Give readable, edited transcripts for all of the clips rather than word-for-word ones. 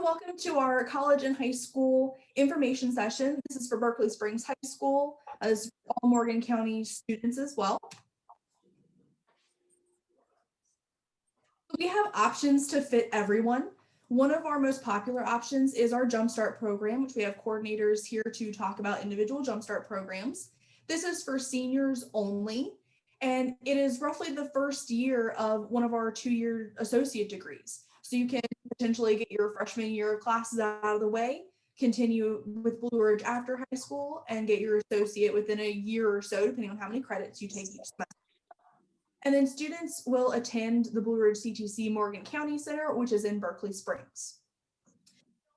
Welcome to our college and high school information session. This is for Berkeley Springs High School, as all Morgan County students as well. We have options to fit everyone. One of our most popular options is our Jumpstart program, which we have coordinators here to talk about individual Jumpstart programs. This is for seniors only, and it is roughly the first year of one of our two-year associate degrees. So you can potentially get your freshman year of classes out of the way, continue with Blue Ridge after high school, and get your associate within a year or so, depending on how many credits you take each semester. And then students will attend the Blue Ridge CTC Morgan County Center, which is in Berkeley Springs.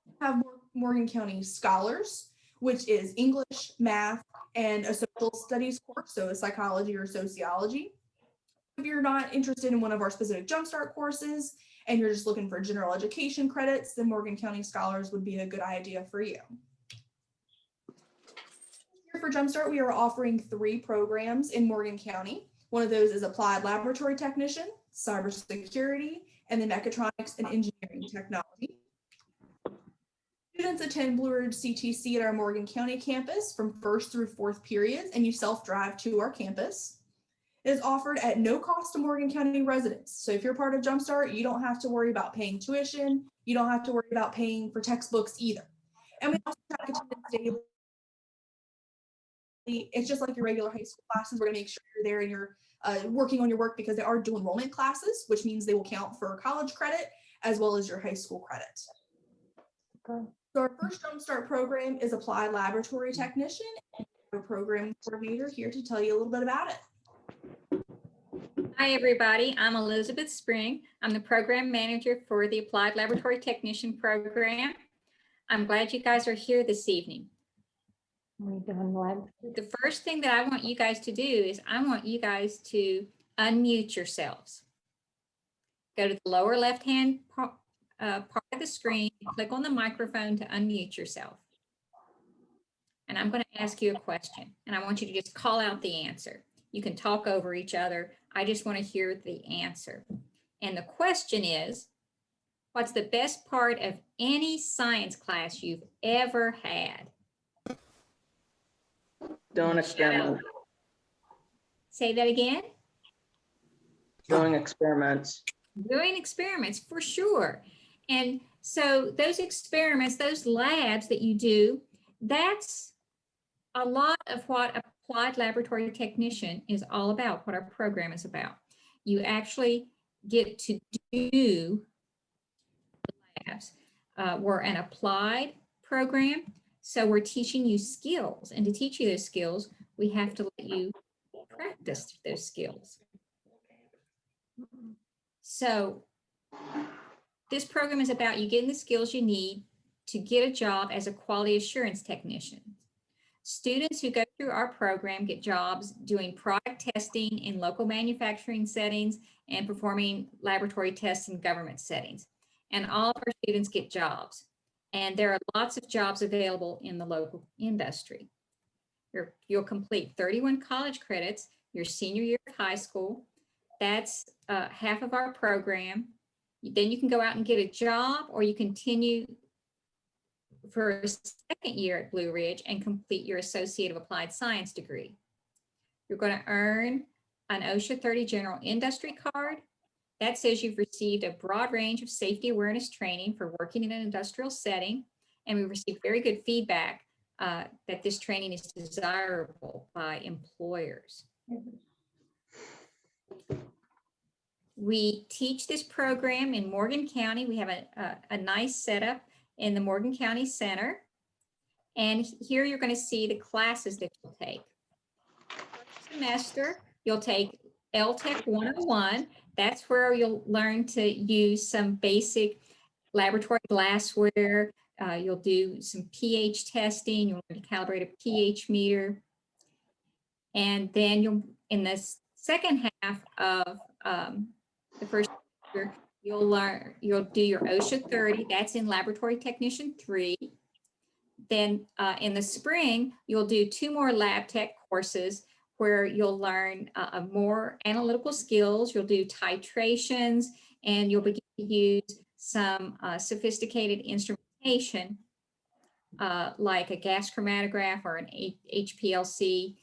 We have Morgan County Scholars, which is English, math, and a social studies course, so a psychology or sociology. If you're not interested in one of our specific Jumpstart courses and you're just looking for general education credits, then Morgan County Scholars would be a good idea for you. Here for Jumpstart, we are offering 3 programs in Morgan County. One of those is Applied Laboratory Technician, Cybersecurity, and the Mechatronics and Engineering Technology. Students attend Blue Ridge CTC at our Morgan County campus from 1st through 4th periods, and you self-drive to our campus. It is offered at no cost to Morgan County residents. So if you're part of Jumpstart, you don't have to worry about paying tuition. You don't have to worry about paying for textbooks either. And we also track attendance daily. It's just like your regular high school classes. We're going to make sure you're there and you're working on your work, because they are dual enrollment classes, which means they will count for college credit as well as your high school credit. Okay. So our first Jumpstart program is Applied Laboratory Technician, and we have a program coordinator here to tell you a little bit about it. Hi, everybody. I'm Elizabeth Spring. I'm the program manager for the Applied Laboratory Technician program. I'm glad you guys are here this evening. The first thing that I want you guys to do is I want you guys to unmute yourselves. Go to the lower left-hand part of the screen, click on the microphone to unmute yourself. And I'm going to ask you a question, and I want you to just call out the answer. You can talk over each other. I just want to hear the answer. And the question is, what's the best part of any science class you've ever had? Doing experiments. Say that again. Doing experiments. Doing experiments, for sure. And so those experiments, those labs that you do, that's a lot of what Applied Laboratory Technician is all about, what our program is about. You actually get to do labs. We're an applied program, so we're teaching you skills. And to teach you those skills, we have to let you practice those skills. So this program is about you getting the skills you need to get a job as a quality assurance technician. Students who go through our program get jobs doing product testing in local manufacturing settings and performing laboratory tests in government settings. And all of our students get jobs. And there are lots of jobs available in the local industry. You'll complete 31 college credits your senior year of high school. That's half of our program. Then you can go out and get a job, or you continue for a second year at Blue Ridge and complete your Associate of Applied Science degree. You're going to earn an OSHA 30 General Industry card. That says you've received a broad range of safety awareness training for working in an industrial setting, and we received very good feedback that this training is desirable by employers. We teach this program in Morgan County. We have a nice setup in the Morgan County Center. And here you're going to see the classes that you'll take. First semester, you'll take LTech 101. That's where you'll learn to use some basic laboratory glassware. You'll do some pH testing. You'll learn to calibrate a pH meter. And then in the second half of the first semester, you'll do your OSHA 30. That's in Laboratory Technician 3. Then in the spring, you'll do 2 more lab tech courses where you'll learn more analytical skills. You'll do titrations, and you'll begin to use some sophisticated instrumentation, like a gas chromatograph or an HPLC.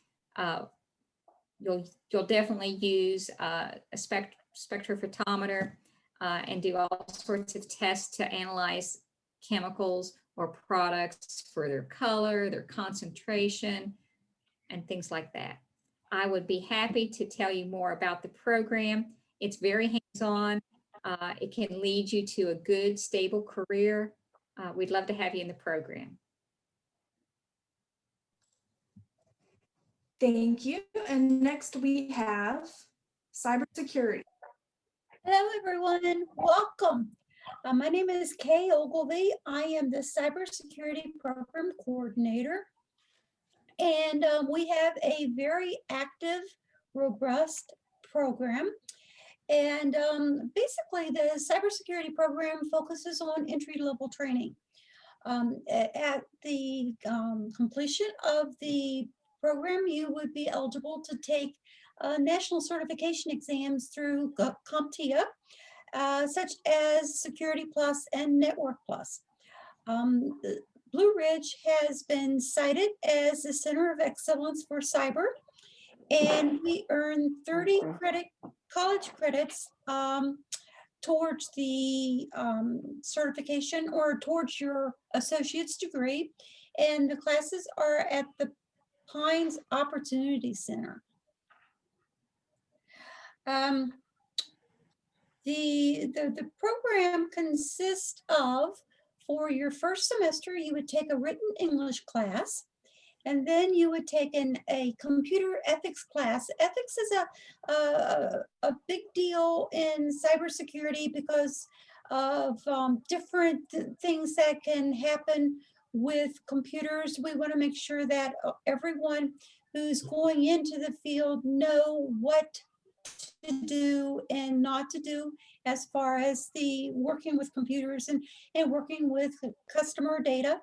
You'll definitely use a spectrophotometer and do all sorts of tests to analyze chemicals or products for their color, their concentration, and things like that. I would be happy to tell you more about the program. It's very hands-on. It can lead you to a good, stable career. We'd love to have you in the program. Thank you. And next we have cybersecurity. Hello, everyone. Welcome. My name is Kay Ogilvy. I am the Cybersecurity Program Coordinator. And we have a very active, robust program. And basically, the cybersecurity program focuses on entry-level training. At the completion of the program, you would be eligible to take national certification exams through CompTIA, such as Security Plus and Network Plus. Blue Ridge has been cited as the Center of Excellence for Cyber, and we earn 30 college credits towards the certification or towards your associate's degree, and the classes are at the Pines Opportunity Center. The program consists of, for your first semester, you would take a written English class, and then you would take a computer ethics class. Ethics is a big deal in cybersecurity because of different things that can happen with computers. We want to make sure that everyone who's going into the field know what to do and not to do as far as the working with computers and working with customer data.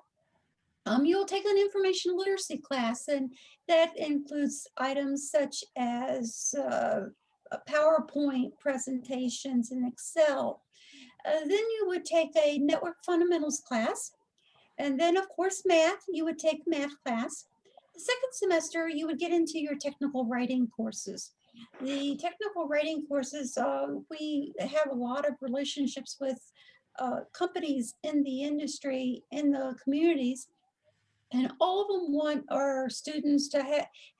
You'll take an information literacy class, and that includes items such as PowerPoint presentations and Excel. Then you would take a network fundamentals class, and then of course math, you would take math class. The second semester, you would get into your technical writing courses. The technical writing courses, we have a lot of relationships with companies in the industry, in the communities, and all of them want our students to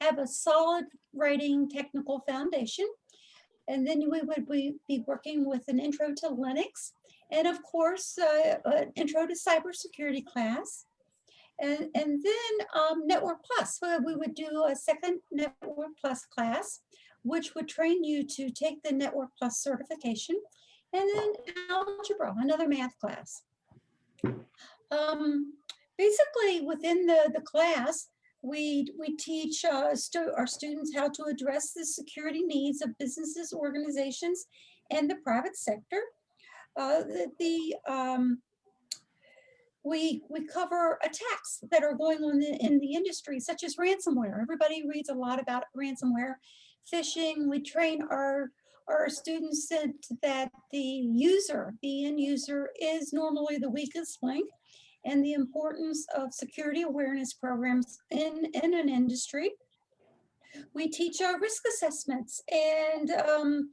have a solid writing technical foundation. And then we would be working with an intro to Linux, and of course, an intro to cybersecurity class. And then Network Plus, we would do a second Network Plus class, which would train you to take the Network Plus certification, and then algebra, another math class. Basically, within the class, we teach our students how to address the security needs of businesses, organizations, and the private sector. We cover attacks that are going on in the industry, such as ransomware. Everybody reads a lot about ransomware, phishing. We train our students that the end user is normally the weakest link, and the importance of security awareness programs in an industry. We teach risk assessments and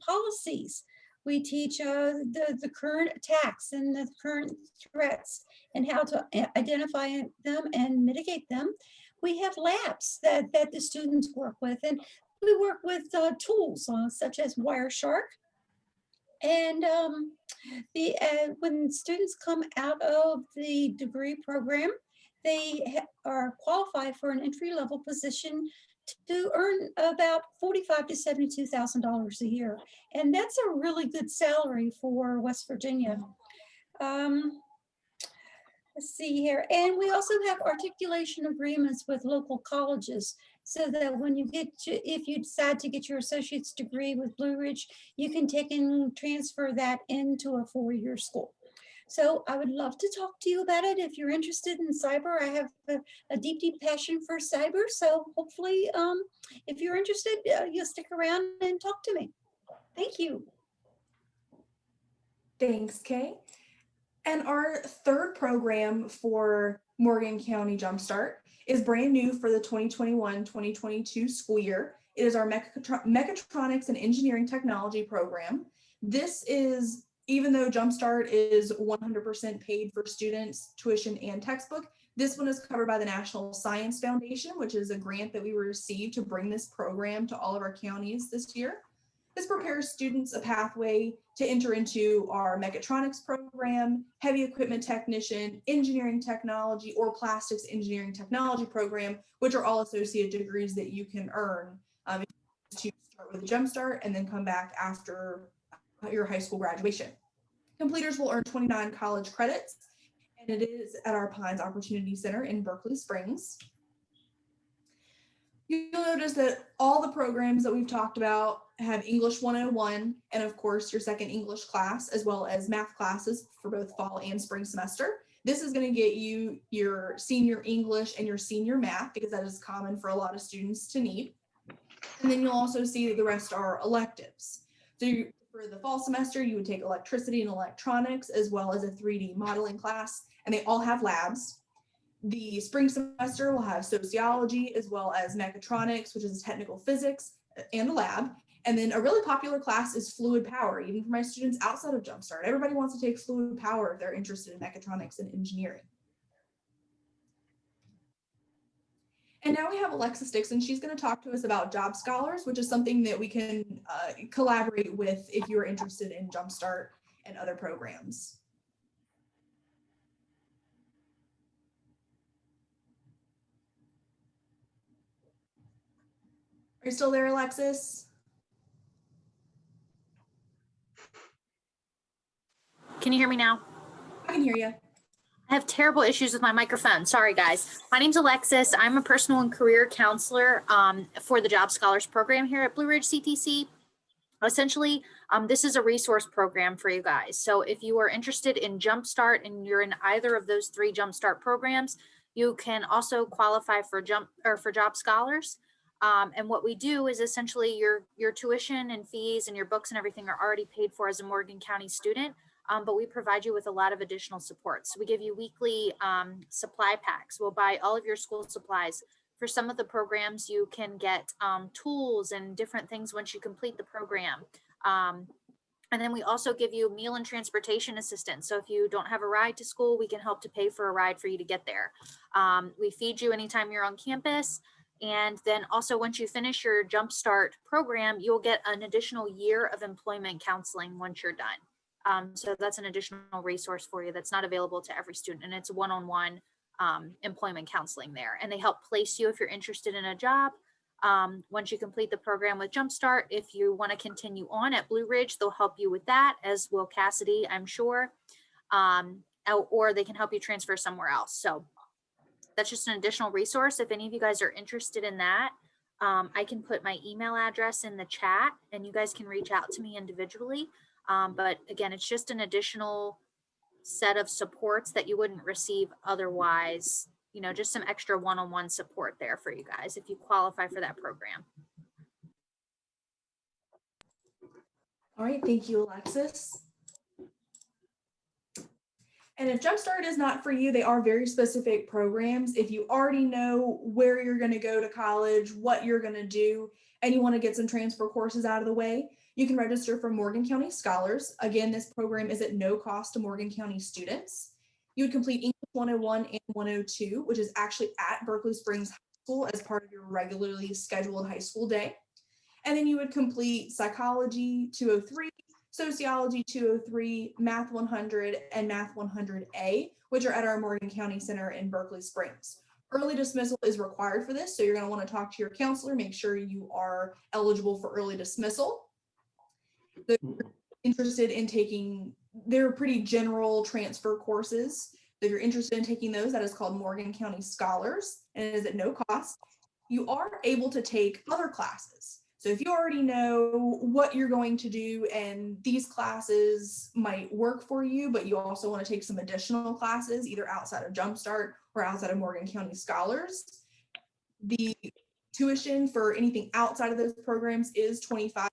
policies. We teach the current attacks and the current threats and how to identify them and mitigate them. We have labs that the students work with, and we work with tools such as Wireshark. And when students come out of the degree program, they are qualified for an entry-level position to earn about $45,000 to $72,000 a year. And that's a really good salary for West Virginia. Let's see here. And we also have articulation agreements with local colleges, so that when you if you decide to get your associate's degree with Blue Ridge, you can take and transfer that into a 4-year school. So I would love to talk to you about it. If you're interested in cyber, I have a deep, deep passion for cyber. So hopefully, if you're interested, you'll stick around and talk to me. Thank you. Thanks, Kay. And our third program for Morgan County Jumpstart is brand new for the 2021-2022 school year. It is our Mechatronics and Engineering Technology program. This is, even though Jumpstart is 100% paid for students, tuition, and textbook, this one is covered by the National Science Foundation, which is a grant that we received to bring this program to all of our counties this year. This prepares students a pathway to enter into our mechatronics program, heavy equipment technician, engineering technology, or plastics engineering technology program, which are all associate degrees that you can earn to start with a Jumpstart and then come back after your high school graduation. Completers will earn 29 college credits, and it is at our Pines Opportunity Center in Berkeley Springs. You'll notice that all the programs that we've talked about have English 101 and of course your second English class, as well as math classes for both fall and spring semester. This is going to get you your senior English and your senior math, because that is common for a lot of students to need. And then you'll also see that the rest are electives. So for the fall semester, you would take electricity and electronics, as well as a 3D modeling class, and they all have labs. The spring semester will have sociology, as well as mechatronics, which is technical physics, and a lab. And then a really popular class is fluid power, even for my students outside of Jumpstart. Everybody wants to take fluid power if they're interested in mechatronics and engineering. And now we have Alexis Dixon. She's going to talk to us about Job Scholars, which is something that we can collaborate with if you're interested in Jumpstart and other programs. Are you still there, Alexis? Can you hear me now? I can hear you. I have terrible issues with my microphone. Sorry, guys. My name's Alexis. I'm a personal and career counselor for the Job Scholars program here at Blue Ridge CTC. Essentially, this is a resource program for you guys. So if you are interested in Jumpstart and you're in either of those 3 Jumpstart programs, you can also qualify for Job Scholars. And what we do is essentially your tuition and fees and your books and everything are already paid for as a Morgan County student. But we provide you with a lot of additional support. So we give you weekly supply packs. We'll buy all of your school supplies. For some of the programs, you can get tools and different things once you complete the program. And then we also give you meal and transportation assistance. So if you don't have a ride to school, we can help to pay for a ride for you to get there. We feed you anytime you're on campus. And then also once you finish your Jumpstart program, you'll get an additional year of employment counseling once you're done. So that's an additional resource for you that's not available to every student, and it's one-on-one employment counseling there. And they help place you if you're interested in a job. Once you complete the program with Jumpstart, if you want to continue on at Blue Ridge, they'll help you with that, as will Cassidy, I'm sure. Or they can help you transfer somewhere else. So that's just an additional resource. If any of you guys are interested in that, I can put my email address in the chat and you guys can reach out to me individually. But again, it's just an additional set of supports that you wouldn't receive otherwise, you know, just some extra one-on-one support there for you guys if you qualify for that program. All right, thank you, Alexis. And if Jumpstart is not for you, they are very specific programs. If you already know where you're going to go to college, what you're going to do, and you want to get some transfer courses out of the way, you can register for Morgan County Scholars. Again, this program is at no cost to Morgan County students. You would complete English 101 and 102, which is actually at Berkeley Springs High School as part of your regularly scheduled high school day. And then you would complete Psychology 203, Sociology 203, Math 100, and Math 100A, which are at our Morgan County Center in Berkeley Springs. Early dismissal is required for this, so you're going to want to talk to your counselor, make sure you are eligible for early dismissal. They're interested in taking, they're pretty general transfer courses. If you're interested in taking those, that is called Morgan County Scholars, and it is at no cost. You are able to take other classes. So if you already know what you're going to do and these classes might work for you, but you also want to take some additional classes, either outside of Jumpstart or outside of Morgan County Scholars, the tuition for anything outside of those programs is $25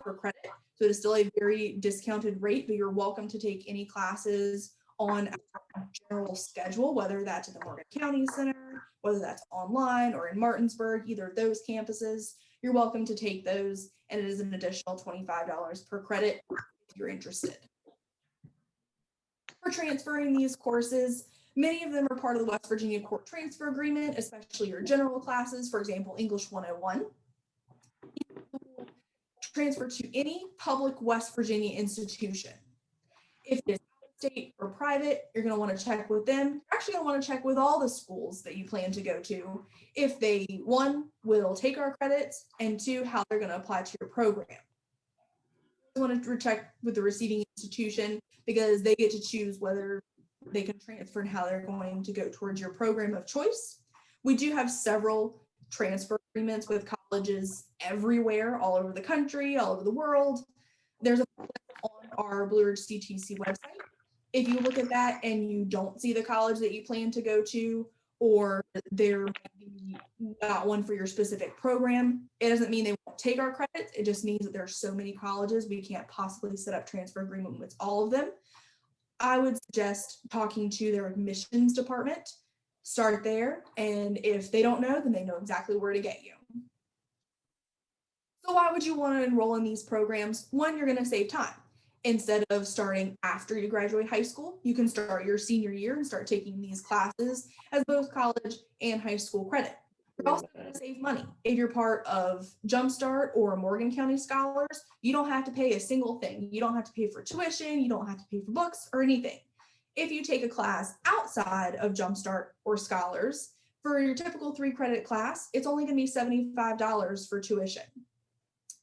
per credit. So it is still a very discounted rate, but you're welcome to take any classes on our general schedule, whether that's at the Morgan County Center, whether that's online or in Martinsburg, either of those campuses, you're welcome to take those, and it is an additional $25 per credit if you're interested. For transferring these courses, many of them are part of the West Virginia Court Transfer Agreement, especially your general classes, for example, English 101. Transfer to any public West Virginia institution. If it's state or private, you're going to want to check with them. You're actually going to want to check with all the schools that you plan to go to if they, one, will take our credits, and two, how they're going to apply to your program. You want to check with the receiving institution because they get to choose whether they can transfer and how they're going to go towards your program of choice. We do have several transfer agreements with colleges everywhere, all over the country, all over the world. There's a on our Blue Ridge CTC website. If you look at that and you don't see the college that you plan to go to, or there might be not one for your specific program, it doesn't mean they won't take our credits. It just means that there's so many colleges, we can't possibly set up transfer agreement with all of them. I would suggest talking to their admissions department. Start there, and if they don't know, then they know exactly where to get you. So why would you want to enroll in these programs? One, you're going to save time. Instead of starting after you graduate high school, you can start your senior year and start taking these classes as both college and high school credit. You're also going to save money. If you're part of Jumpstart or Morgan County Scholars, you don't have to pay a single thing. You don't have to pay for tuition. You don't have to pay for books or anything. If you take a class outside of Jumpstart or Scholars, for your typical 3-credit class, it's only going to be $75 for tuition.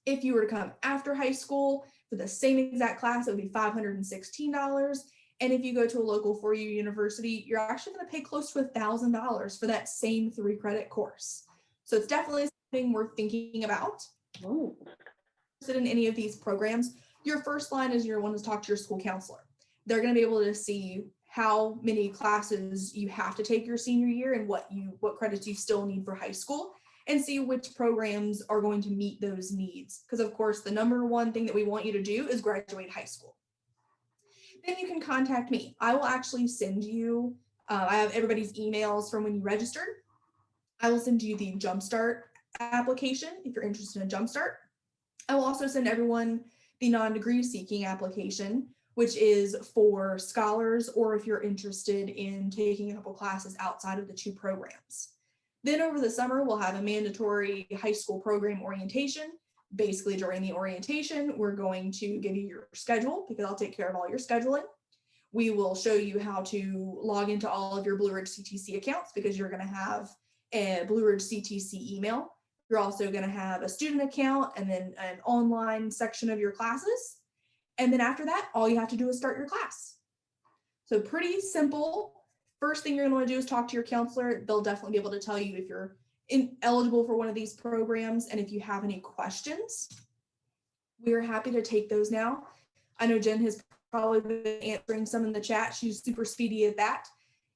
If you were to come after high school for the same exact class, it would be $516. And if you go to a local 4U university, you're actually going to pay close to $1,000 for that same 3-credit course. So it's definitely something worth thinking about. Ooh. In any of these programs, your first line is you're going to want to talk to your school counselor. They're going to be able to see how many classes you have to take your senior year and what credits you still need for high school, and see which programs are going to meet those needs. Because of course, the number one thing that we want you to do is graduate high school. Then you can contact me. I will actually send you, I have everybody's emails from when you registered. I will send you the Jumpstart application if you're interested in Jumpstart. I will also send everyone the non-degree seeking application, which is for scholars or if you're interested in taking a couple classes outside of the 2 programs. Then over the summer, we'll have a mandatory high school program orientation. Basically during the orientation, we're going to give you your schedule because I'll take care of all your scheduling. We will show you how to log into all of your Blue Ridge CTC accounts because you're going to have a Blue Ridge CTC email. You're also going to have a student account and then an online section of your classes. And then after that, all you have to do is start your class. So pretty simple. First thing you're going to want to do is talk to your counselor. They'll definitely be able to tell you if you're eligible for one of these programs and if you have any questions. We are happy to take those now. I know Jen has probably been answering some in the chat. She's super speedy at that.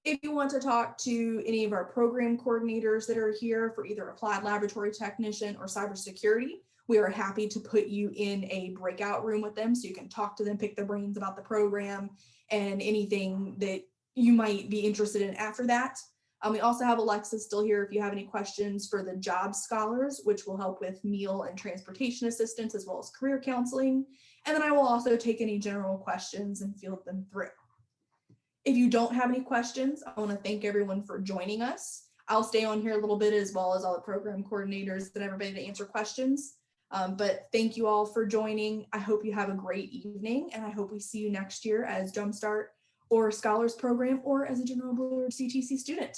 If you want to talk to any of our program coordinators that are here for either applied laboratory technician or cybersecurity, we are happy to put you in a breakout room with them so you can talk to them, pick their brains about the program and anything that you might be interested in after that. We also have Alexa still here if you have any questions for the job scholars, which will help with meal and transportation assistance as well as career counseling. And then I will also take any general questions and field them through. If you don't have any questions, I want to thank everyone for joining us. I'll stay on here a little bit as well as all the program coordinators and everybody to answer questions. But thank you all for joining. I hope you have a great evening and I hope we see you next year as Jumpstart or Scholars Program or as a general Blue Ridge CTC student.